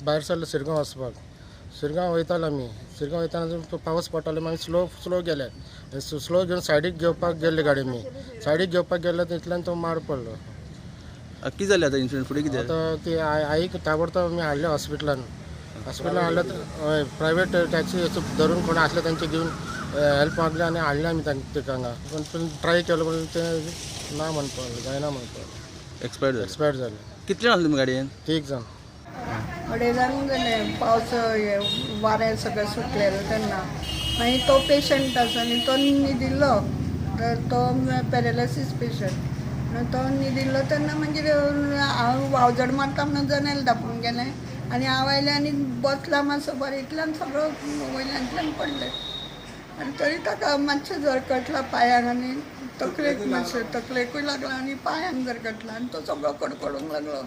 भायर सरलो शिरगांव वचपाक. शिरगांव वयतालो आमी. शिरगांव वयताना पावस पडटालो मागीर स्लो गेले. स्लो घेवन सायडीक घेवपाक गेल्ले गाडी मी. सायडीक घेवपाक गेले तितल्यान तो मार पडलो. कितें जालें आतां इन्सिडंट फुडें कितें? आतां ती आईक ताबडतोब आमी हाडले हॉस्पिटलान हाडले. हय प्रायवेट टॅक्सी धरून कोण आसले तांचे घेवन हेल्प मागले आनी हाडले आमी ताका हांगा. पण ट्राय केलो पण ते ना म्हणपा जायना म्हणपा एक्सपायर्ड जाले. कितले जाण तुमी गाडयेन? 3 जाण. अडेजान गेले पावस वारें सगळें सुटलेलें तेन्ना मागीर तो पेशंट आसा आनी तो न्हिदिल्लो. तर तो पॅरालायसीस पेशंट तो न्हिदिल्लो तेन्ना मागीर हांव वावजड मारता म्हणून जनेल धांपून गेलें आनी हांव आयलें आनी बसला मातसो बरें इतल्यान सगळो वयल्यातल्यान पडलें. आनी तरी ताका मातशें जरकटला पांयांक आनी तकलेक मातशें तकलेकूय लागला आनी पांयांक जरकटला आनी तो सगळो कडकडूंक लागलो.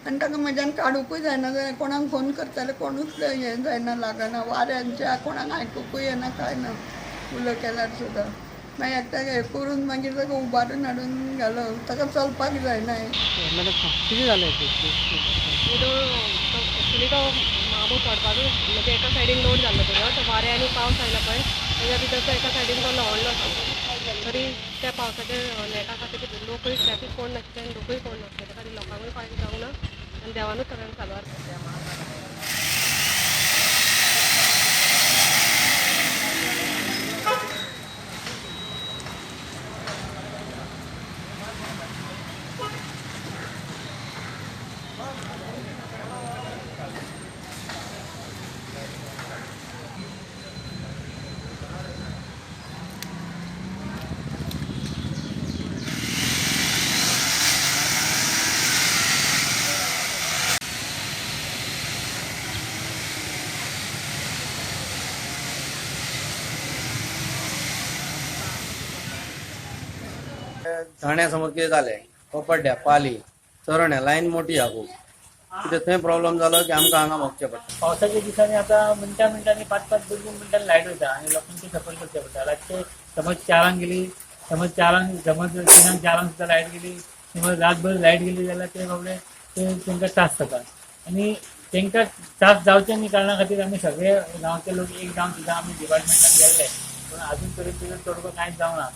आनी ताका म्हज्यान काडूंकूय जायना जाल्यार कोणाक फोन करताले कोणूच हें जायना लागना वाऱ्यांच्या कोणाक आयकूंकूय येना कांय ना उलो केल्यार सुद्दां. मागीर एकट्याक हें करून मागीर ताका उबारून हाडून घालो. ताका चलपाक जायना. कितें जालें एक्चुली तो मामू पडपाक म्हणजे एका सायडीन लोड जाल्लो तो वारें आनी पावस आयला पळय तेज्या भितर तो एका सायडीन तो ल्हवणलो. तरी त्या पावसाच्या नेटा खातीर लोकूय ट्रॅफीक कोण नासले आनी लोकूय कोण नासले त्या खातीर लोकांकूय कांय जावंक ना आनी देवानूच सगळ्यांक साल्वार ठाण्यासमोर कितें जालें कोपड्ड्या पाली चरण्या लायन मोठी हा खूब कितें थंय प्रॉब्लेम जालो की आमकां हांगा वचचें पडटा. पावसाच्या दिसांनी आता मिनटांनी 5-5 2 मिनटांनी लायट वयता आणि लोकांची सफर करचे पडटा. रातचे समज 4 गेली समज 3-4 सुद्धा लायट गेली समज रातभर लायट गेली जाल्यार ते बाबडे तांकां त्रास जाता आणि तांकां त्रास जावचे न्ही कारणा खातीर आमी सगळे गांवचे लोक एक जावन सुद्दां आमी डिपार्टमेंटान गेल्ले पण अजून तरी तोडगो कांयच जावना.